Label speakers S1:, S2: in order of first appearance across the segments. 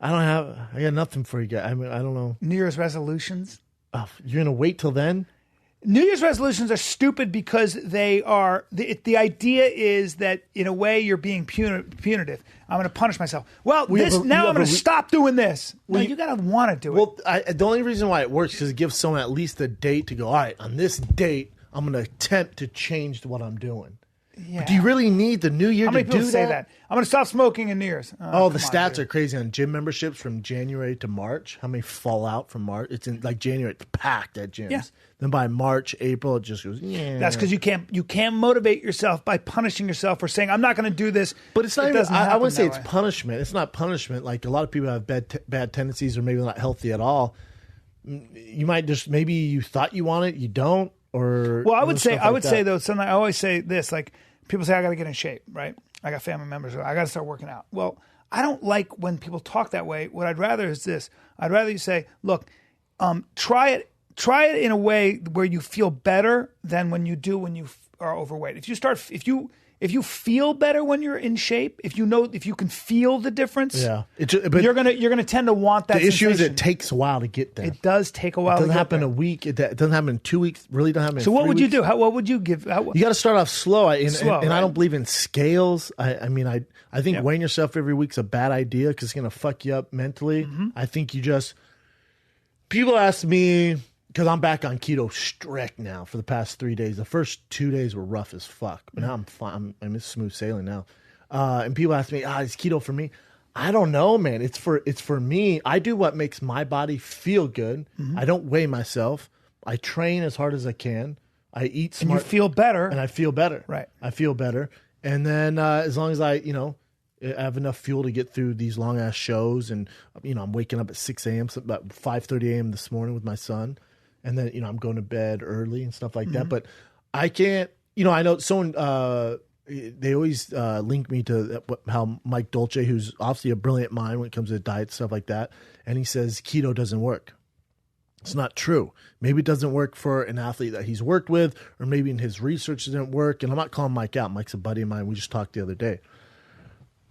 S1: I got nothing for you guys. I mean, I don't know.
S2: New Year's resolutions?
S1: Oh, you're going to wait till then?
S2: New Year's resolutions are stupid because they are, the idea is that in a way you're being punitive. I'm going to punish myself. Well, I'm going to stop doing this. Well, you got to want to do it.
S1: Well, the only reason why it works is because it gives someone at least a date to go, all right, on this date, I'm going to attempt to change what I'm doing. Yeah. But do you really need the new year to do that? How many people say that?
S2: I'm going to stop smoking in New Year's.
S1: Oh, the stats are crazy on gym memberships from January to March. How many fall out from March? It's in like January, it's packed at gyms. Yeah. Then by March, April, it just goes, yeah.
S2: That's because you can't motivate yourself by punishing yourself for saying, I'm not going to do this.
S1: But it's not even, I wouldn't say it's punishment. It's not punishment. Like a lot of people have bad tendencies or maybe not healthy at all. You might just, maybe you thought you want it, you don't. Or
S2: well, I would say though, something I always say this, like people say I got to get in shape, right? I got family members, I got to start working out. Well, I don't like when people talk that way. What I'd rather is this. I'd rather you say, look, try it in a way where you feel better than when you are overweight. If you feel better when you're in shape, if you can feel the difference,
S1: yeah,
S2: but you're gonna tend to want that.
S1: The issue is it takes a while to get there.
S2: It does take a while.
S1: It doesn't
S2: to
S1: happen
S2: get
S1: in a week. It doesn't happen in 2 weeks. Really doesn't happen.
S2: So
S1: in
S2: what would
S1: 3
S2: you
S1: weeks.
S2: do? What would you give?
S1: You got to start off slow. And
S2: right?
S1: I don't believe in scales. I think weighing yourself every week's a bad idea because it's gonna fuck you up mentally. Mm-hmm. I think people ask me. Because I'm back on keto strict now for the past 3 days. The first 2 days were rough as fuck. But now I'm fine. I'm smooth sailing now. And people ask me, is keto for me? I don't know, man. It's for me. I do what makes my body feel good. Mm-hmm. I don't weigh myself. I train as hard as I can. I eat smart.
S2: And you feel better.
S1: And I feel better.
S2: Right.
S1: I feel better. And then as long as I have enough fuel to get through these long ass shows, and I'm waking up at 6 a.m. So about 5:30 a.m. this morning with my son. And then, I'm going to bed early and stuff like that. But I can't, I know someone, they always link me to how Mike Dolce, who's obviously a brilliant mind when it comes to diet, stuff like that. And he says keto doesn't work. It's not true. Maybe it doesn't work for an athlete that he's worked with, or maybe in his research it didn't work. And I'm not calling Mike out. Mike's a buddy of mine. We just talked the other day.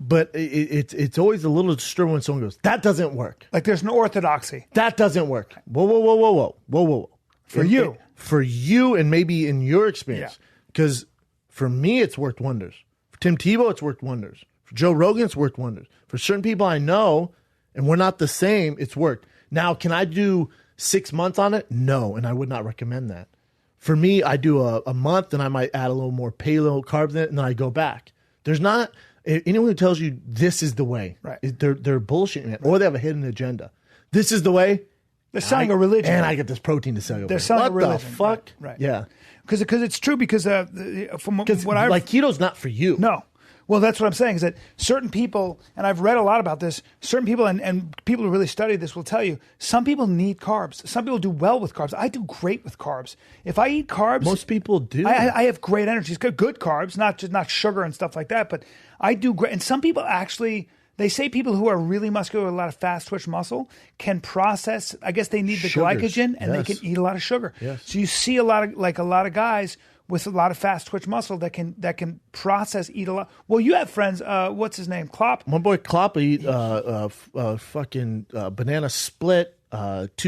S1: But it's always a little disturbing when someone goes, that doesn't work.
S2: Like there's no orthodoxy.
S1: That doesn't work. Whoa. For you and maybe in your experience. Because for me, it's worked wonders. For Tim Tebow, it's worked wonders. For Joe Rogan, it's worked wonders. For certain people I know, and we're not the same, it's worked. Now, can I do 6 months on it? No, and I would not recommend that. For me, I do a month, and I might add a little more paleo carbs in it, and then I go back. There's not... Anyone who tells you this is the way,
S2: right?
S1: They're bullshitting, man. Or they have a hidden agenda. This is the way.
S2: They're selling a religion,
S1: and I get this protein to sell you.
S2: They're selling a religion.
S1: What the fuck?
S2: Right.
S1: Yeah.
S2: Because it's true. Because from what I
S1: like keto's not for you.
S2: No. Well, that's what I'm saying is that certain people, and I've read a lot about this, certain people and people who really study this will tell you, some people need carbs. Some people do well with carbs. I do great with carbs. If I eat carbs...
S1: Most people do.
S2: I have great energy. It's good carbs, not sugar and stuff like that, but I do great. And some people actually... They say people who are really muscular with a lot of fast twitch muscle can process, I guess they need the glycogen and they can eat a lot of sugar.
S1: Yes.
S2: So you see a lot of guys with a lot of fast twitch muscle that can process, eat a lot. Well, you have friends, what's his name? Klopp?
S1: My boy Klopp eat fucking banana split, 2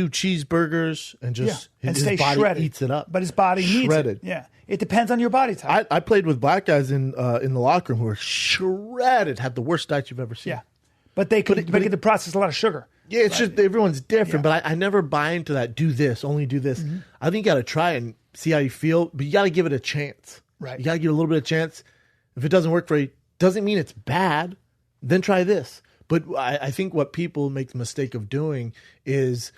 S1: cheeseburgers, and just his body
S2: shredded.
S1: Eats it up.
S2: But his body needs it. Yeah. It depends on your body type.
S1: I played with black guys in the locker room who were shredded, had the worst diet you've ever seen.
S2: Yeah. But they get to process a lot of sugar.
S1: Yeah, it's just everyone's different. Yeah. But I never buy into that, do this, only do this. Mm-hmm. I think you got to try and see how you feel, but you got to give it a chance.
S2: Right.
S1: You got to give it a little bit of chance. If it doesn't work for you, doesn't mean it's bad. Then try this. But I think what people make the mistake of doing is,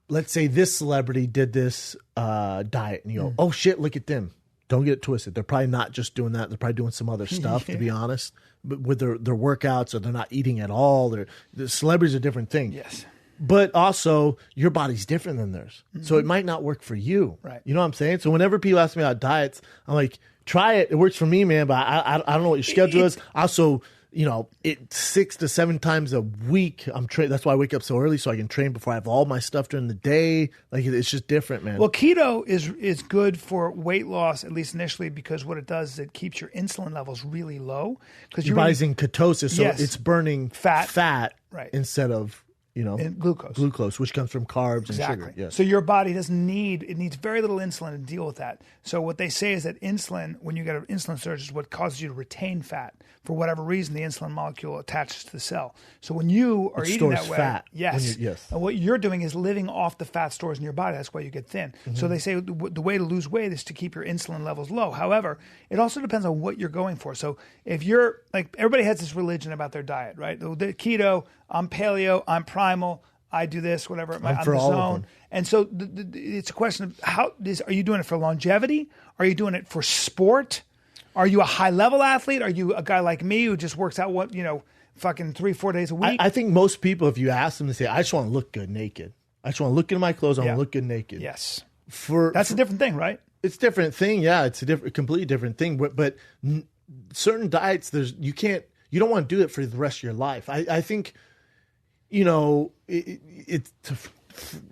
S1: let's say this celebrity did this diet, and you go, oh shit, look at them. Don't get it twisted. They're probably not just doing that. They're probably doing some other stuff, to be honest. But with their workouts, or they're not eating at all. The celebrities are a different thing.
S2: Yes.
S1: But also, your body's different than theirs. Mm-hmm. So it might not work for you.
S2: Right.
S1: You know what I'm saying? So whenever people ask me about diets, I'm like, try it. It works for me, man. But I don't know what your schedule is. Also, it 6 to 7 times a week. That's why I wake up so early so I can train before I have all my stuff during the day. Like it's just different, man.
S2: Well, keto is good for weight loss, at least initially, because what it does is it keeps your insulin levels really low. Because
S1: your body's in ketosis, so it's burning fat
S2: right.
S1: instead of
S2: and
S1: glucose, which comes from carbs and sugar. Yes.
S2: So your body needs very little insulin to deal with that. So what they say is that insulin, when you get an insulin surge, is what causes you to retain fat. For whatever reason, the insulin molecule attaches to the cell. So when you are eating that way,
S1: fat
S2: yes, and what you're doing is living off the fat stores in your body. That's why you get thin. Mm-hmm. So they say the way to lose weight is to keep your insulin levels low. However, it also depends on what you're going for. So if you're like, everybody has this religion about their diet, right? The keto, I'm paleo, I'm primal, I do this, whatever. I'm
S1: for
S2: the
S1: all
S2: zone.
S1: of them.
S2: And so it's a question of are you doing it for longevity? Are you doing it for sport? Are you a high level athlete? Are you a guy like me who just works out fucking 3-4 days a week?
S1: I think most people, if you ask them, they say, I just want to look good naked. I just want to look into my clothes. I want to look good naked.
S2: Yes. That's a different thing, right?
S1: It's a different thing. Yeah, it's a completely different thing. But certain diets, you don't want to do it for the rest of your life. I think, it's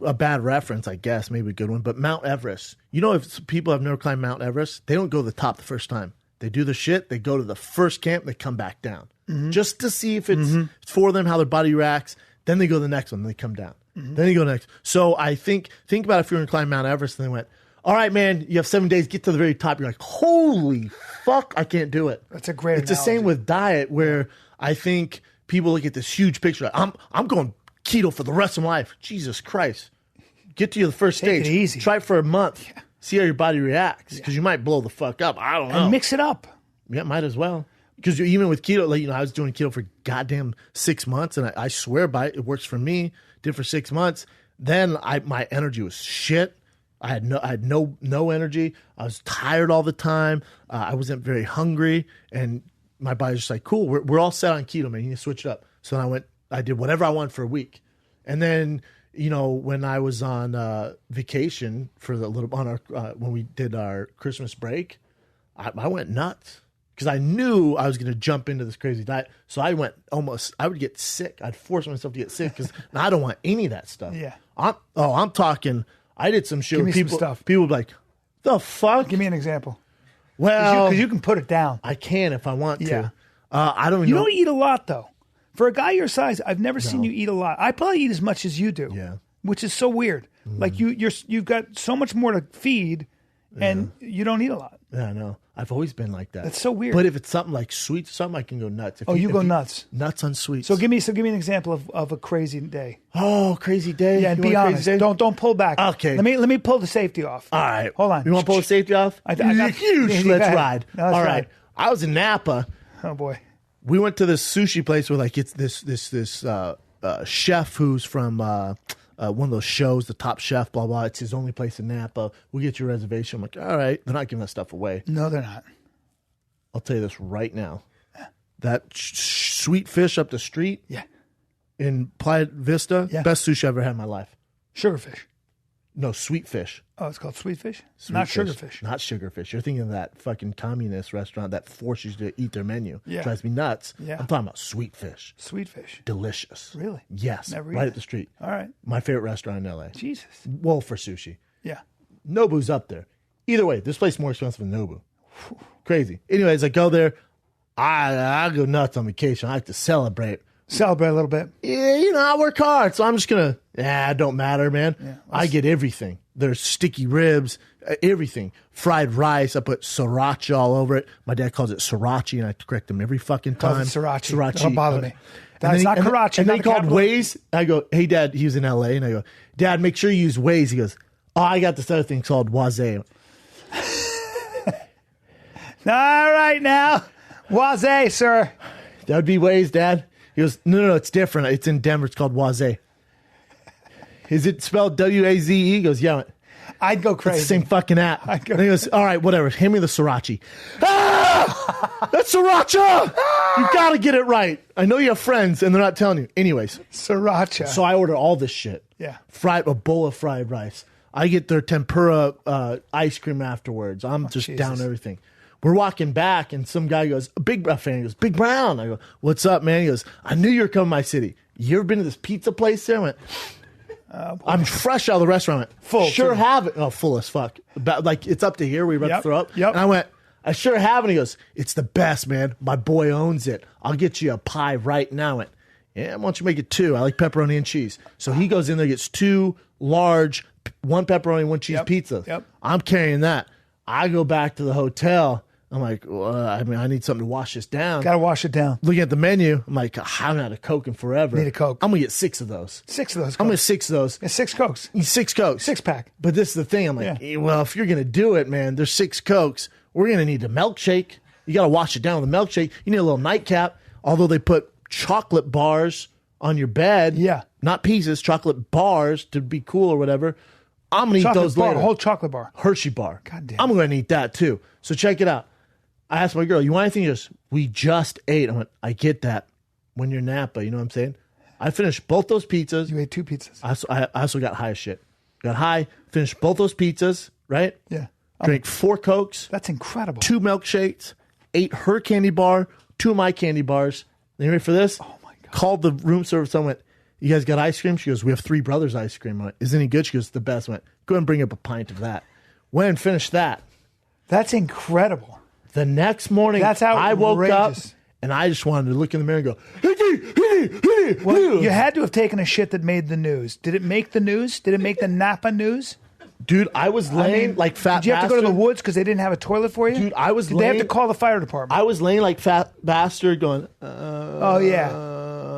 S1: a bad reference, I guess, maybe a good one, but Mount Everest. If people have never climbed Mount Everest, they don't go to the top the first time. They do the shit, they go to the first camp, they come back down. Mm-hmm. Just to see if it's for them, how their body reacts. Then they go to the next one, and they come down. Mm-hmm. Then they go next. So I think about if you're going to climb Mount Everest and they went, all right, man, you have 7 days, get to the very top. You're like, holy fuck, I can't do it.
S2: That's a great
S1: analogy. The same with diet, where I think people look at this huge picture. Like, I'm going keto for the rest of my life. Jesus Christ. Get to the first stage.
S2: Take it easy.
S1: Try it for a month. Yeah. See how your body reacts, because you might blow the fuck up. I don't know.
S2: And mix it up.
S1: Yeah, might as well. Because even with keto, I was doing keto for goddamn 6 months, and I swear by it, it works for me. Did for 6 months. Then my energy was shit. I had no energy. I was tired all the time. I wasn't very hungry, and my body's just like, cool, we're all set on keto, man. You need to switch it up. So then I did whatever I wanted for a week, and then when I was on vacation for when we did our Christmas break, I went nuts because I knew I was going to jump into this crazy diet. So I would get sick. I'd force myself to get sick because I don't want any of that stuff.
S2: Yeah.
S1: I'm talking. I did some shit.
S2: Give me
S1: people,
S2: some stuff.
S1: People would be like, the fuck?
S2: Give me an example.
S1: Well,
S2: because you can put it down.
S1: I can if I want to.
S2: Yeah.
S1: I don't.
S2: You don't eat a lot though. For a guy your size, I've never seen you eat a lot. I probably eat as much as you do.
S1: Yeah.
S2: Which is so weird. Like you've got so much more to feed, and you don't eat a lot.
S1: Yeah, I know. I've always been like that.
S2: That's so weird.
S1: But if it's something like sweet, I can go nuts.
S2: You go nuts.
S1: Nuts on sweets.
S2: So give me an example of a crazy day.
S1: Oh, crazy day.
S2: Yeah, and be honest. Don't pull back.
S1: Okay.
S2: Let me pull the safety off.
S1: All right.
S2: Hold on.
S1: You want to pull the safety off?
S2: I got
S1: huge. Let's ride.
S2: No, let's
S1: all right.
S2: ride.
S1: I was in Napa.
S2: Oh boy.
S1: We went to this sushi place where it's this chef who's from one of those shows, The Top Chef, blah blah. It's his only place in Napa. We get your reservation. I'm like, all right. They're not giving that stuff away.
S2: No, they're not.
S1: I'll tell you this right now. That sweet fish up the street.
S2: Yeah.
S1: In Playa Vista, best sushi I've ever had in my life.
S2: Sugarfish.
S1: No, sweet fish.
S2: Oh, it's called sweet fish? Not sugarfish.
S1: Not sugarfish. You're thinking of that fucking communist restaurant that forces you to eat their menu.
S2: Yeah.
S1: Drives me nuts.
S2: Yeah.
S1: I'm talking about sweet fish.
S2: Sweet fish.
S1: Delicious.
S2: Really?
S1: Yes.
S2: Never
S1: right
S2: eat
S1: at the street.
S2: All right.
S1: My favorite restaurant in LA.
S2: Jesus.
S1: Well, for sushi.
S2: Yeah.
S1: Nobu's up there. Either way, this place is more expensive than Nobu. Crazy. Anyways, I go there. I go nuts on vacation. I like to celebrate.
S2: Celebrate a little bit.
S1: Yeah, I work hard, so I'm just going to, it don't matter, man.
S2: Yeah,
S1: I get everything. There's sticky ribs, everything. Fried rice. I put sriracha all over it. My dad calls it sriracha, and I correct him every fucking time.
S2: Sriracha.
S1: Sriracha.
S2: Don't bother me. That's not karachi.
S1: And then he called Waze. I go, hey, Dad, he was in LA, and I go, Dad, make sure you use Waze. He goes, oh, I got this other thing called Waze Ale.
S2: All right, now. Waze, sir.
S1: That would be Waze, Dad. He goes, no, it's different. It's in Denver. It's called Waze. Is it spelled W-A-Z-E? He goes, yeah.
S2: I'd go crazy.
S1: It's the same fucking app. And he goes, all right, whatever. Hand me the sriracha. That's sriracha! You got to get it right. I know you have friends, and they're not telling you. Anyways.
S2: Sriracha.
S1: So I order all this shit.
S2: Yeah.
S1: A bowl of fried rice. I get their tempura ice cream afterwards. I'm just down everything. we're walking back, and some guy goes, a big fan, he goes, Big Brown. I go, what's up, man? He goes, I knew you were coming to my city. You ever been to this pizza place there? I went, I'm fresh out of the restaurant. I went,
S2: Full,
S1: sure
S2: too.
S1: have it. Oh, full as fuck. About, like, it's up to here. We were about to throw up.
S2: Yep.
S1: And I went, I sure have. And he goes, it's the best, man. My boy owns it. I'll get you a pie right now. I went, yeah, why don't you make it 2? I like pepperoni and cheese. So he goes in there, gets 2 large, 1 pepperoni, 1 cheese pizzas.
S2: Yep.
S1: I'm carrying that. I go back to the hotel. I'm like, I need something to wash this down.
S2: Got to wash it down.
S1: Looking at the menu, I'm like, I haven't had a Coke in forever.
S2: Need a Coke.
S1: I'm going to get 6 of those.
S2: 6 of those Cokes.
S1: I'm going to 6 of those.
S2: Yeah, 6 Cokes.
S1: 6 Cokes.
S2: 6-pack.
S1: But this is the thing. I'm like, well, if you're going to do it, man, there's 6 Cokes. We're going to need a milkshake. You got to wash it down with a milkshake. You need a little nightcap. Although they put chocolate bars on your bed.
S2: Yeah.
S1: Not pieces, chocolate bars to be cool or whatever. I'm going to eat those
S2: bar,
S1: later.
S2: A whole chocolate bar.
S1: Hershey bar.
S2: God damn.
S1: I'm going to eat that too. So check it out. I asked my girl, you want anything? She goes, we just ate. I went, I get that. When you're Napa, you know what I'm saying? I finished both those pizzas.
S2: You ate 2 pizzas.
S1: I also got high as shit. Got high, finished both those pizzas, right?
S2: Yeah.
S1: Drank 4 Cokes.
S2: That's incredible.
S1: 2 milkshakes. Ate her candy bar. 2 of my candy bars. Are you ready for this?
S2: Oh my God.
S1: Called the room service. I went, you guys got ice cream? She goes, we have 3 Brothers ice cream. I went, is it any good? She goes, the best. I went, go ahead and bring up a pint of that. Went and finished that.
S2: That's incredible.
S1: The next morning,
S2: That's
S1: I woke up
S2: outrageous.
S1: and I just wanted to look in the mirror and go,
S2: Well, you had to have taken a shit that made the news. Did it make the news? Did it make the Napa news?
S1: dude, I was laying like fat
S2: Did you have
S1: bastard.
S2: to go to the woods because they didn't have a toilet for you?
S1: Dude, I was
S2: Did they have
S1: laying-
S2: to call the fire department?
S1: I was laying like fat bastard going,
S2: Oh, yeah.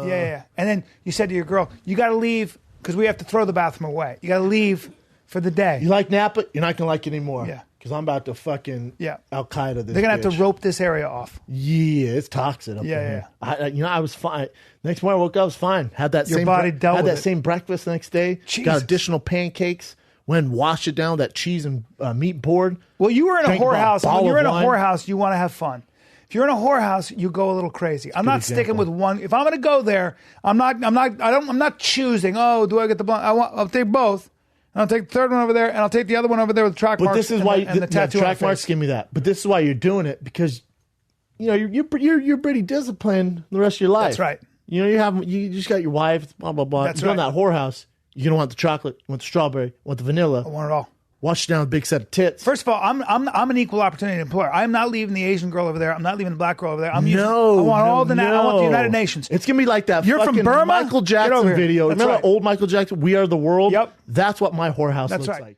S2: Yeah. And then you said to your girl, you got to leave because we have to throw the bathroom away. You got to leave for the day.
S1: you like Napa? You're not going to like it anymore.
S2: Yeah.
S1: Because I'm about to fucking Al-Qaeda this
S2: They're going to have
S1: bitch.
S2: to rope this area off.
S1: Yeah, it's toxic up there. I was fine. Next morning I woke up, I was fine. Had that
S2: Your
S1: same
S2: body dealt
S1: had
S2: with
S1: that
S2: it.
S1: same breakfast the next day.
S2: Jesus.
S1: Got additional pancakes. Went and washed it down with that cheese and meat board.
S2: Well, you were in a
S1: Drank about a
S2: whorehouse. When
S1: bottle
S2: you're
S1: of
S2: in a
S1: wine.
S2: whorehouse, you want to have fun. If you're in a whorehouse, you go a little crazy. I'm not sticking with one. If I'm going to go there, I'm not choosing. Oh, do I get the blonde? I'll take both. And I'll take the third one over there, and I'll take the other one over there with the track
S1: But
S2: marks.
S1: this is
S2: and
S1: why
S2: the tattoo on
S1: track
S2: the
S1: marks
S2: face.
S1: give me that. But this is why you're doing it because you know you're pretty disciplined the rest of your life.
S2: That's right.
S1: You know you just got your wife. Blah blah blah.
S2: That's
S1: you're in
S2: right.
S1: that whorehouse. You're gonna want the chocolate. You want the strawberry. You want the vanilla.
S2: I want it all.
S1: Wash it down with a big set of tits.
S2: First of all, I'm an equal opportunity employer. I'm not leaving the Asian girl over there. I'm not leaving the black girl over there. I want all the I want the United Nations.
S1: It's gonna be like that.
S2: You're from
S1: fucking
S2: Burma?
S1: Michael
S2: Get over
S1: Jackson
S2: here.
S1: video.
S2: That's
S1: Remember
S2: right.
S1: that old Michael Jackson? We Are the World.
S2: Yep.
S1: That's what my whorehouse
S2: That's
S1: looks
S2: right.
S1: like.